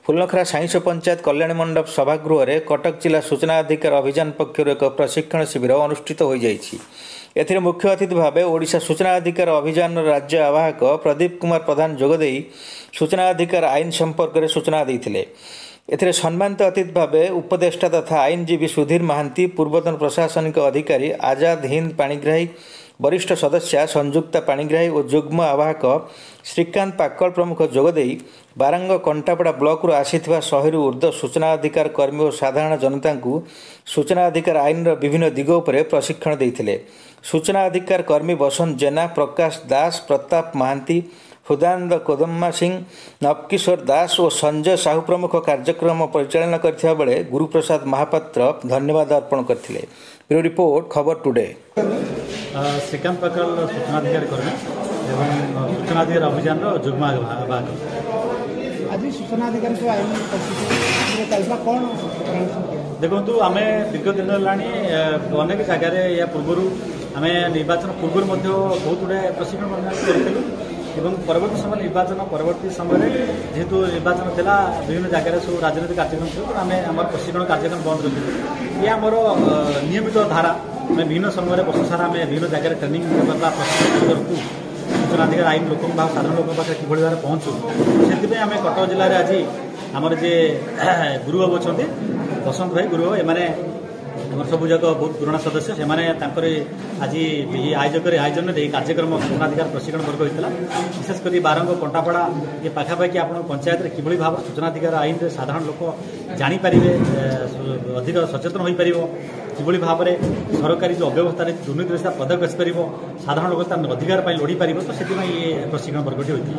फुलनखरा science panchayat कल्याण मंडप सभागृह में कटक जिला सूचना अधिकार अभियान पक्षर एक प्रशिक्षण शिविर अनुष्ठित हो जाए। मुख्य अतिथि भाव ओडिशा सूचना अधिकार अभियान राज्य आवाहक प्रदीप कुमार प्रधान जोगदे सूचना अधिकार आईन संपर्क में सूचना देते। एथिरे सम्मानित अतिथि भाव उपदेष्टा तथा आईनजीवी सुधीर महांती, पूर्वतन प्रशासनिक अधिकारी आजाद हिंद पाणिग्राही, वरिष्ठ सदस्या संयुक्ता पाणिग्राही और जुग्म आवाहक श्रीकांत पाकल प्रमुख जोगदे बारंग कंटापड़ा ब्लॉक आसीथिबा 100 ऊर्ध्व सूचना अधिकार कर्मी और साधारण जनता को सूचना अधिकार आईन विभिन्न दिग उपर प्रशिक्षण देते। सूचना अधिकार कर्मी बसंत जेना, प्रकाश दास, प्रताप महांती, हृदानंद कोदम्मा सिंह, नवकिशोर दास और संजय साहू प्रमुख कार्यक्रम परिचालन करथिबा बेले गुरुप्रसाद महापात्र धन्यवाद अर्पण करथिले। ब्यूरो रिपोर्ट, खबर टुडे। श्रीकांत पाकल सूचना अधिकार कर्मी एवं सूचना अधिकार अभियान जुग्म आवाहक। आज सूचना अधिकार कौन देखु आम विगत दिन अनेक जगार या पूर्व आम निर्वाचन पूर्व बहुत गुड़े प्रशिक्षण करूँ एवं परवर्ती समय निर्वाचन परवर्ती समय जेहेतु निर्वाचन थिला विभिन्न जगह सब राजनीतिक कार्यक्रम थी आम आम प्रशिक्षण कार्यक्रम बंद रखी। ये आमर नियमित धारा आम विभिन्न समय वर्ष सारा आम विभिन्न जगह ट्रेनिंग प्रशिक्षण करूँ सूचना अधिकार आईन लोक साधारण लोक पाखे कि भाव पहुँचू से आम कटक जिले में आज आमर जे गुरुबाबू अच्छा बसंत भाई गुरुबाबू एमाने आम सब जाक बहुत पुराना सदस्य से आज आयोजन कार्यक्रम सूचना अधिकार प्रशिक्षण वर्ग होता विशेषकर बारंग कंटापड़ा ये पाखापाखि आप पंचायत कि भाव सूचना अधिकार आईन साधारण लोक जापर अधिक सचेतन हो पार कि भाव में सरकारी जो अव्यवस्था दुर्नीति से पदक आसपर साधारण लोक अधिकार लड़ी पार तो से ये प्रशिक्षण वर्गटी होती।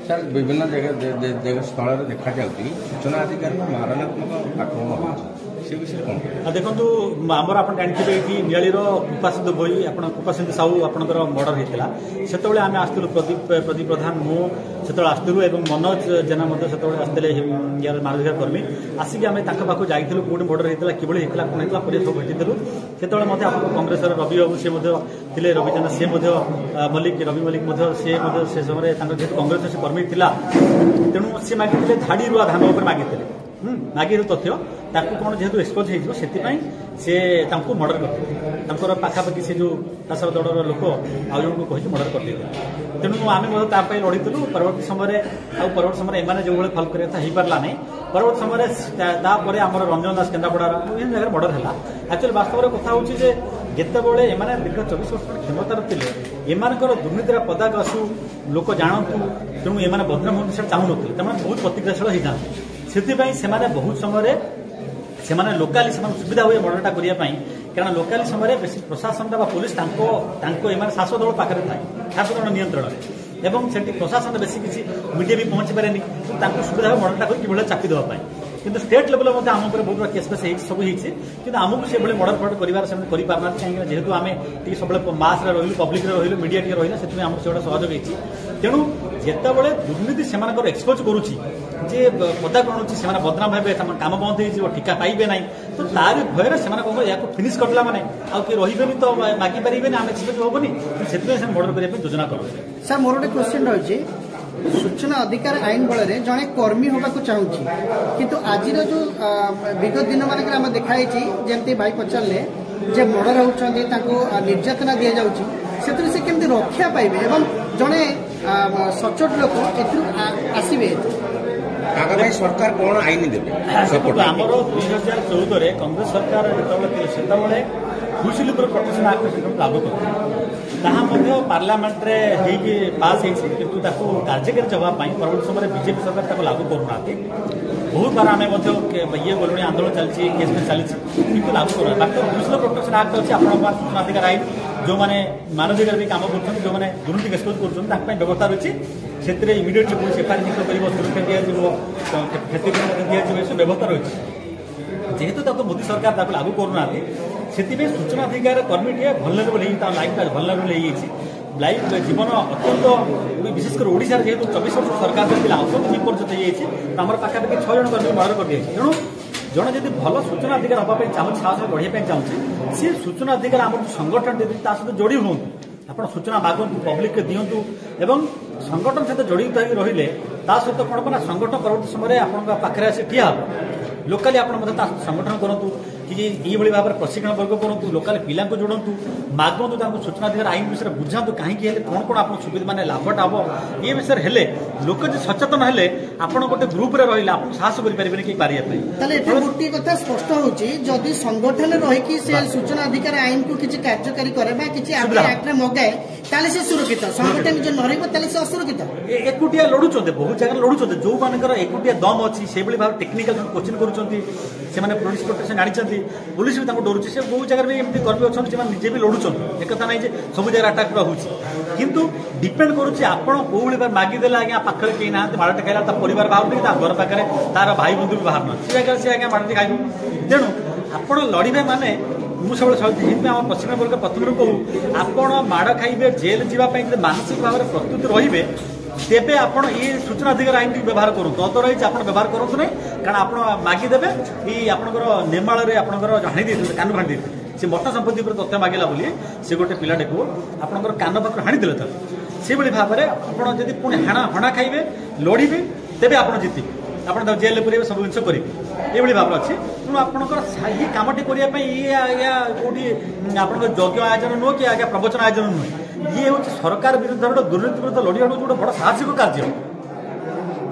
सर विभिन्न जगह स्थल देखा जाऊँगी सूचना अधिकार मारणात्मक आक्रमण देखो आमर आप जानते ये नियाली कृपा सिंधु भोई आप कृपा सिंधु साहू आपंकर मर्डर होता से आम आसलु प्रदीप प्रधान मुझे आसलु और मनोज जेना आसते यार मानवाधिकार कर्मी आसिक आम पाक जाइलु कौट मर्डर होता कि होता कौन होता पूरे सब भेटिलु से आप कांग्रेस रवि बाबू सी थे रवि जेना सी मल्लिक रवि मल्लिक से समय जेहतु कांग्रेस से कर्मी था तेणु सी मागिते झाड़ी रुआ धान उपर मागिते मागे तथ्य ताकू कौन जेहेतु एक्सपोज हो मर्डर करते पाखापाखि से जो शासक दलर लोक आउ जन को मर्डर करते तेणु आम लड़ीलु परवर्ती समय परवर्ती समय एम जो भाई फल करता हो पारा नहीं परवर्ती समय आम रंजन दास केन्द्रापड़ा विभिन्न जगह मर्डर है। एक्चुअली वास्तव कथा हूँ जितेबाला एम दीर्घ 24 वर्ष क्षमतार थे एम दुर्नीतिर पदाक आसू लोक जानतु तेणु एम बदनाम हो चाहून बहुत प्रतिक्रियाशील होता से बहुत समय से लोकाली सुविधा हुए मर्डरटा करने कारण लोकाली समय बेसी प्रशासन पुलिस एम शासक दल पाखे थाए शासक दल नियंत्रण एवं से प्रशासन बेसी किसी मीडिया भी पहुंची पारे सुविधा हुए मर्डरटा कर चापी देवाई किंतु स्टेट लेवल आम बहुत केस बेस सब कि आमको से मर्डर फर्डर करना कहीं जेहेतु आम सब मास रही पब्लिक रही मीडिया टी रही से आमको से सहयोग होती तेणु जितेबाला दुर्नीति से एक्सपोज करुच्ची जे पदा गणुची से बदनाम हे काम बंद हो टीका पाइबे ना तो तार भयर से या फिनिश करला माने आ कि रही तो मागी पारे आम एक्सपेक्ट हेनी से मर्डर करने योजना कर। सर मोर गोटे क्वेश्चन रही सूचना अधिकार आईन बल जड़े कर्मी होगा चाहूँगी किंतु आज जो विगत दिन मान देखाई जमती भाई पचारे जे मर्डर होती निर्यातना दि जाऊँगी से केमती रक्षा पाइबे एवं जड़े सचोट लोक आसवे आगामी सरकार कौन आईन देवे आमर 2014 कांग्रेस सरकार जो भूसिल प्रोटेक्शन एक्ट लागू कर पार्लियामेंट पास किंतु कार्यकारी जवाब परवर्त समय बीजेपी सरकार लागू करूना बहुत बार आम ये गलुणी आंदोलन चलती केस में चलती कि लागू कर भूसिल प्रोटेक्शन एक्ट अच्छी आप सूचना अधिकार आईन जो मैंने मानवाधिकार भी काम कर जो मैंने दुर्नीति एक्सपोज कर व्यवस्था रही से इमिडिएटली पुलिस एफआईआर कर सुरक्षा क्षतिपूरण दिया व्यवस्था रही जेहेतु मोदी सरकार लागू करूना से सूचना अधिकार कर्मी टे भलरेबल लाइफ भलरेबल लाइफ जीवन अत्यंत विशेषकर ओडिशा जेहेतु 24 वर्ष सरकार अत्यंत विपर्जित होमर पाखापाखि 6 जन कर्मी मर्डर कर दिए तेणु जड़े जब भल सूचना अधिकार हाँपाई चाहूँ साहस बढ़ाई चाहूँगी सी सूचना अधिकार आम जो संगठन सहित जोड़ी हूँ ଆପଣ ସୂଚନା ମାଗନ୍ତୁ, ପବ୍ଲିକ ଦିଅନ୍ତୁ ଏବଂ ସଂଗଠନ ସହିତ ଜଡ଼ିତ ହୋଇ ରହିଲେ ତା ସହିତ କ'ଣ ନା ସଂଗଠନ ପରବର୍ତ୍ତୀ ସମୟରେ ଆପଣଙ୍କ ପାଖରେ ଆସି ଠିଆ ହେବ। ଲୋକାଲି ଆପଣ ମଧ୍ୟ ତା ସଂଗଠନ କରନ୍ତୁ କି ଏଇଭଳି ଭାବରେ ପ୍ରଶିକ୍ଷଣ ବର୍ଗ କରନ୍ତୁ, ଲୋକାଲି ପିଲାଙ୍କୁ ଯୋଡ଼ନ୍ତୁ, ମାଗନ୍ତୁ, ତାଙ୍କୁ ସୂଚନା ଅଧିକାର ଆଇନ ବିଷୟରେ ବୁଝାନ୍ତୁ, କାହିଁକି ହେଲେ କ'ଣ ଆପଣ ସୁବିଧା ମାନେ ଲାଭଟା ହେବ ଏ ବିଷୟରେ ହେଲେ ଲୋକ ଯେ ସଚେତନ ହେଲେ ଆପଣ ଗୋଟେ ଗ୍ରୁପରେ ରହିଲେ ଆପଣ ସାହସ କରିପାରିବେନି କି ପାରିବା ପାଇଁ। ତାହେଲେ ଏଠି ଗୋଟିଏ କଥା ସ୍ପଷ୍ଟ ହେଉଛି, ଯଦି ସଂଗଠନ ରହିକି ସେ ସୂଚନା ଅଧିକାର ଆଇନକୁ କିଛି କାର୍ଯ୍ୟକାରୀ କରେ ବା କିଛି ଆକ୍ଟରେ ମଗାଏ ତାହେଲେ ସେ ସୁରକ୍ଷିତ, ସଂଗଠନ ଯଦି ନ ରହିବ ତାହେଲେ ସେ ଅସୁରକ୍ଷିତ। ଏକୁଟିଆ ଲଢୁଛନ୍ତି, ବହୁ ଜାଗାରେ ଲଢୁଛନ୍ତି, ଯୋଉମାନଙ୍କର ଏକୁଟିଆ ଦମ ଅଛି ସେଇଭଳି ଭାବେ ଟେକ୍ନିକାଲ କୋଚିଂ କରୁଛନ୍ତି, ସେମାନେ ପୋଲିସ ପ୍ରୋଟେକ୍ସନ ଆଣିଛନ୍ତି, ପୋଲିସ ବି ତାଙ୍କୁ ଡରୁଛି। ସେ ବହୁ ଜାଗାରେ ବି ଏମିତି କର୍ମୀ ଅଛନ୍ତି ସେମାନେ ନିଜେ ବି ଲଢୁଛନ୍ତି, ଏକଥା ନାହିଁ ଯେ ସବୁ ଜାଗାରେ ଆଟାକ୍ ହେଉଛି, କିନ୍ତୁ ଡିପେଣ୍ଡ କରୁଛି ଆପଣ କୋଉଭଳି ଭାବେ ମାଗିଦେଲେ ଆଜ୍ଞା ପାଖରେ କେହି ନାହାନ୍ତି, ମାଡ଼ଟେ ଖାଇଲା ତା ପରିବାର ବାହାରୁନି, ତା ଘର ପାଖରେ ତାର ଭାଇ ବନ୍ଧୁ ବି ବାହାରୁନାହାନ୍ତି, ସେ ଜାଗାରେ ସେ ଆଜ୍ଞା ମାଡ଼ଟି ଖାଇବୁ। ତେଣୁ ଆପଣ ଲଢ଼ିବେ ମାନେ ମୁଁ ସବୁବେଳେ ସେଇଥିପାଇଁ ଆମ ପ୍ରଶିକ୍ଷଣ ବର୍ଗ ପ୍ରଥମରୁ କହୁ, ଆପଣ ମାଡ଼ ଖାଇବେ, ଜେଲ୍ ଯିବା ପାଇଁ ଯଦି ମାନସିକ ଭାବରେ ପ୍ରସ୍ତୁତ ରହିବେ ତେବେ ଆପଣ ଏ ସୂଚନା ଅଧିକାର ଆଇନଟି ବ୍ୟବହାର କରନ୍ତୁ, ଅଦରୱାଇଜ୍ ଆପଣ ବ୍ୟବହାର କରନ୍ତୁ ନାହିଁ। କାରଣ ଆପଣ ମାଗିଦେବେ, ଏଇ ଆପଣଙ୍କର ନିର୍ମାଳରେ ଆପଣଙ୍କର ହାଣି ଦେଇଥିଲେ, କାନ ହାଣି ଦେଇଥିଲେ, ସେ ମଠ ସମ୍ପତ୍ତି ଉପରେ ତଥ୍ୟ ମାଗିଲା ବୋଲି ସେ ଗୋଟେ ପିଲାଟାକୁ ଆପଣଙ୍କର କାନ ପାଖରୁ ହାଣିଦେଲେ ତାକୁ। ସେଇଭଳି ଭାବରେ ଆପଣ ଯଦି ପୁଣି ହଣା ଖାଇବେ, ଲଢ଼ିବେ, ତେବେ ଆପଣ ଜିତିବେ, ଆପଣ ତାକୁ ଜେଲ୍ରେ ପୁରେଇବେ, ସବୁ ଜିନିଷ କରିବେ, ଏଇଭଳି ଭାବରେ ଅଛି। ତେଣୁ ଆପଣଙ୍କର ଏହି କାମଟି କରିବା ପାଇଁ ଇଏ ଆଜ୍ଞା କୋଉଠି ଆପଣଙ୍କର ଯଜ୍ଞ ଆୟୋଜନ ନୁହେଁ କି ଆଜ୍ଞା ପ୍ରବଚନ ଆୟୋଜନ ନୁହେଁ, ଇଏ ହେଉଛି ସରକାର ବିରୁଦ୍ଧ ଗୋଟେ ଦୁର୍ନୀତି ବିରୁଦ୍ଧ ଲଢ଼ିବା ହେଉଛି ଗୋଟେ ବଡ଼ ସାହସିକ କାର୍ଯ୍ୟ।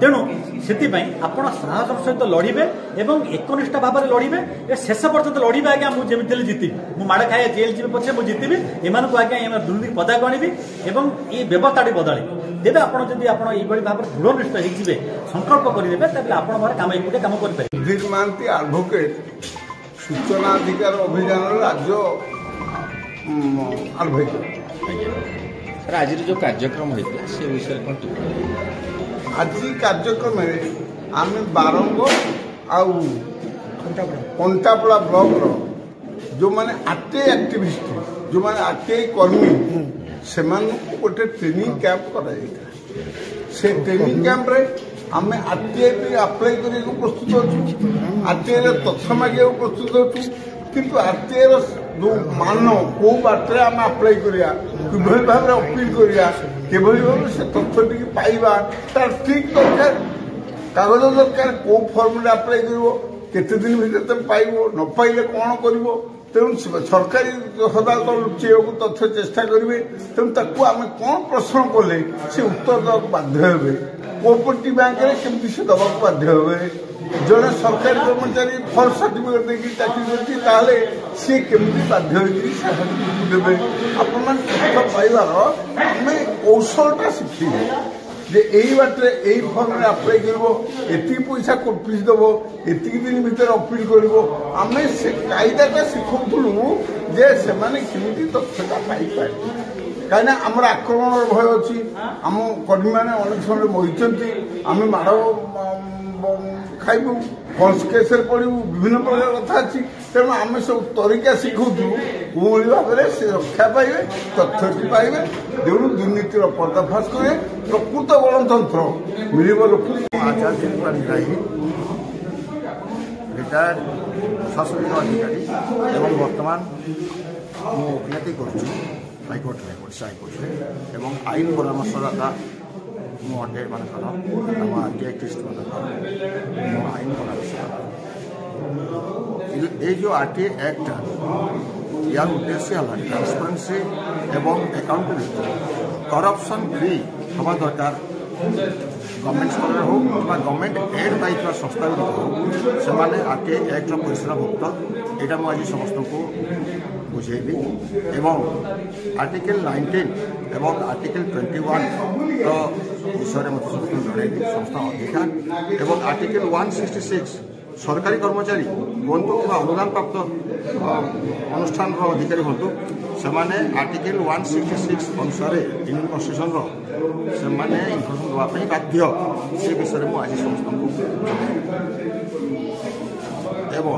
ତେଣୁ ସେଥିପାଇଁ ଆପଣ ସାହସର ସହିତ ଲଢ଼ିବେ ଏବଂ ଏକନିଷ୍ଠ ଭାବରେ ଲଢ଼ିବେ, ଏ ଶେଷ ପର୍ଯ୍ୟନ୍ତ ଲଢ଼ିବେ। ଆଜ୍ଞା ମୁଁ ଯେମିତି ହେଲେ ଜିତିବି, ମୁଁ ମାଡ଼ ଖାଇବା ଜେଲ୍ ଯିବି ପଛେ ମୁଁ ଜିତିବି, ଏମାନଙ୍କୁ ଆଜ୍ଞା ଏ ଦୁର୍ନୀତି ପଦାକୁ ଆଣିବି ଏବଂ ଏ ବ୍ୟବସ୍ଥାଟି ବଦଳିବି। ତେବେ ଆପଣ ଯଦି ଆପଣ ଏଇଭଳି ଭାବରେ ଦୃଢ଼ନିଷ୍ଠ ହେଇଯିବେ, ସଂକଳ୍ପ କରିଦେବେ, ତାହେଲେ ଆପଣ ଭାବରେ କାମ ଏକୁଟିଆ କାମ କରିପାରିବେ। ସୁଧୀର ମହାନ୍ତି ଆଡଭୋକେଟ୍, ସୂଚନା ଅଧିକାର ଅଭିଯାନର ରାଜ୍ୟ ଆଡଭୋକେଟ୍। ସାର୍ ଆଜିର ଯେଉଁ କାର୍ଯ୍ୟକ୍ରମ ହେଇଥିଲା ସେ ବିଷୟରେ କ'ଣ ଟିପ୍ପଣୀ? ଆଜି କାର୍ଯ୍ୟକ୍ରମରେ ଆମେ ବାରଙ୍ଗ ଆଉ କଣ୍ଟାପଡ଼ା ବ୍ଲକର ଯେଉଁମାନେ ଆର୍ଟିଆଇ ଆକ୍ଟିଭିଷ୍ଟ, ଯେଉଁମାନେ ଆର୍ଟିଆଇ କର୍ମୀ, ସେମାନଙ୍କୁ ଗୋଟେ ଟ୍ରେନିଂ କ୍ୟାମ୍ପ କରାଯାଇଥିଲା। ସେ ଟ୍ରେନିଂ କ୍ୟାମ୍ପରେ ଆମେ ଆର୍ଟିଆଇ ପାଇଁ ଆପ୍ଲାଏ କରିବାକୁ ପ୍ରସ୍ତୁତ ଅଛୁ, ଆର୍ଟିଆଇର ତଥ୍ୟ ମାଗିବାକୁ ପ୍ରସ୍ତୁତ ଅଛୁ, କିନ୍ତୁ ଆର୍ଟିଆଇର ଯେଉଁ ମାନ କେଉଁ ବାଟରେ ଆମେ ଆପ୍ଲାଏ କରିବା, କିଭଳି ଭାବରେ ଅପିଲ କରିବା, କିଭଳି ଭାବରେ ସେ ତଥ୍ୟଟିକୁ ପାଇବା, ତାର ଠିକ୍ ଦରକାର, କାଗଜ ଦରକାର, କେଉଁ ଫର୍ମରେ ଆପ୍ଲାଏ କରିବ, କେତେ ଦିନ ଭିତରେ ତମେ ପାଇବ, ନ ପାଇଲେ କ'ଣ କରିବ। ତେଣୁ ସରକାରୀ ଅଦାଲତ ଲୁଚେଇବାକୁ ତଥ୍ୟ ଚେଷ୍ଟା କରିବେ। ତେଣୁ ତାକୁ ଆମେ କ'ଣ ପ୍ରଶ୍ନ କଲେ ସେ ଉତ୍ତର ଦେବାକୁ ବାଧ୍ୟ ହେବେ, କୋଅପରେଟିଭ ବ୍ୟାଙ୍କରେ କେମିତି ସେ ଦେବାକୁ ବାଧ୍ୟ ହେବେ। ଜଣେ ସରକାରୀ କର୍ମଚାରୀ ଫଲ୍ସ ସାର୍ଟିଫିକେଟ୍ ଦେଇକି ଚାକିରି କରିଛି, ତାହେଲେ ସିଏ କେମିତି ବାଧ୍ୟ ହୋଇକି ସେ ସାର୍ଟିଫିକେଟ୍ ଦେବେ। ଆପଣମାନେ ତଥ୍ୟ ପାଇବାର ଆମେ କୌଶଳଟା ଶିଖିବେ ଯେ ଏଇ ବାଟରେ ଏଇ ଫର୍ମରେ ଆପ୍ଲାଏ କରିବ, ଏତିକି ପଇସା କୋର୍ଟ ଫିସ୍ ଦେବ, ଏତିକି ଦିନ ଭିତରେ ଅପିଲ କରିବ। ଆମେ ସେ କାଇଦାଟା ଶିଖଉଥିଲୁ ଯେ ସେମାନେ କେମିତି ତଥ୍ୟଟା ପାଇପାରିବେ। କାହିଁକିନା ଆମର ଆକ୍ରମଣର ଭୟ ଅଛି, ଆମ କର୍ମୀମାନେ ଅନେକ ସମୟରେ ମରିଛନ୍ତି, ଆମେ ମାଡ଼ ଖାଇବୁ, ଫଲ୍ସ କେସ୍ରେ ପଡ଼ିବୁ, ବିଭିନ୍ନ ପ୍ରକାର କଥା ଅଛି। ତେଣୁ ଆମେ ସବୁ ତରିକା ଶିଖଉଛୁ କୋଉଭଳି ଭାବରେ ସେ ରକ୍ଷା ପାଇବେ, ତଥ୍ୟଟି ପାଇବେ, ତେଣୁ ଦୁର୍ନୀତିର ପର୍ଦ୍ଦାଫାଶ କରିବେ, ପ୍ରକୃତ ଗଣତନ୍ତ୍ର ମିଳିବ ଲୋକଙ୍କୁ। ଆଚାର୍ଯ୍ୟ ପାଣିଗ୍ରାହୀ, ରିଟାୟାର୍ଡ ପ୍ରଶାସନିକ ଅଧିକାରୀ ଏବଂ ବର୍ତ୍ତମାନ ମୁଁ ଓକିଲାତି କରୁଛି ହାଇକୋର୍ଟରେ, ଓଡ଼ିଶା ହାଇକୋର୍ଟରେ, ଏବଂ ଆଇନ ପରାମର୍ଶଦାତା ମୁଁ ଅଟେ ମାନଙ୍କର, ଆମ ଆର୍ଟିଆକ୍ଟିଭିଷ୍ଟମାନଙ୍କର ମୁଁ ଆଇନ ପରାମର୍ଶଦାତା। এই যে আরটিআই অ্যাক্টটা ইয়ার উদ্দেশ্য হল ট্রান্সপারেন্সি এবং অ্যাকাউন্টেবিলিটি, করপশন ফ্রি হওয়া দরকার। গভর্নমেন্ট স্তরের হোক বা গভর্নমেন্ট এড পাইଥିବା ସଂସ୍ଥାଗୁଡ଼ିକ ହଉ, ସେମାନେ ଆର୍ଟିଆଇ ଆକ୍ଟର ପରିସରଭୁକ୍ତ। ଏଇଟା ମୁଁ ଆଜି ସମସ୍ତଙ୍କୁ ବୁଝେଇଲି ଏବଂ ଆର୍ଟିକଲ 19 ଏବଂ ଆର୍ଟିକଲ 21ର ବିଷୟରେ ମୋତେ ସମସ୍ତଙ୍କୁ ଜଣାଇଲି, ସମସ୍ତ ଅଧିକାର, ଏବଂ ଆର୍ଟିକଲ 166 ସରକାରୀ କର୍ମଚାରୀ ହୁଅନ୍ତୁ କିମ୍ବା ଅନୁଦାନ ପ୍ରାପ୍ତ ଅନୁଷ୍ଠାନର ଅଧିକାରୀ ହୁଅନ୍ତୁ, ସେମାନେ ଆର୍ଟିକଲ 166 ଅନୁସାରେ ଇଣ୍ଡିଆନ୍ କନଷ୍ଟିଟ୍ୟୁସନର ସେମାନେ ଇନଫର୍ମେସନ୍ ଦେବା ପାଇଁ ବାଧ୍ୟ। ସେ ବିଷୟରେ ମୁଁ ଆଜି ସମସ୍ତଙ୍କୁ এবং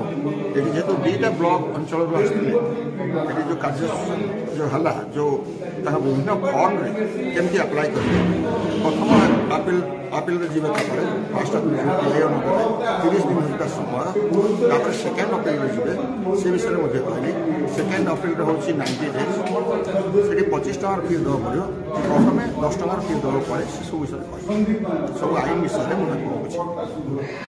এটি যেহেতু দুইটা ব্লক অঞ্চলରୁ ଆସିଥିଲେ এটি যে କାର୍ଯ୍ୟ जो हला जो विभिन्न फंड केमती अप्लाई करेंगे प्रथम आपिल जीवा फास्ट आपिल नगर 30 दिन होता समय तापर सेकेंड अपिल जी से विषय में कहली सेकेंड अपिल हूँ 90 डेज से 25 टकर फी देवा पड़ो प्रथम 10 टकर फी देवा पड़े से सब विषय सब आईन विषय में मुझे कहूँ।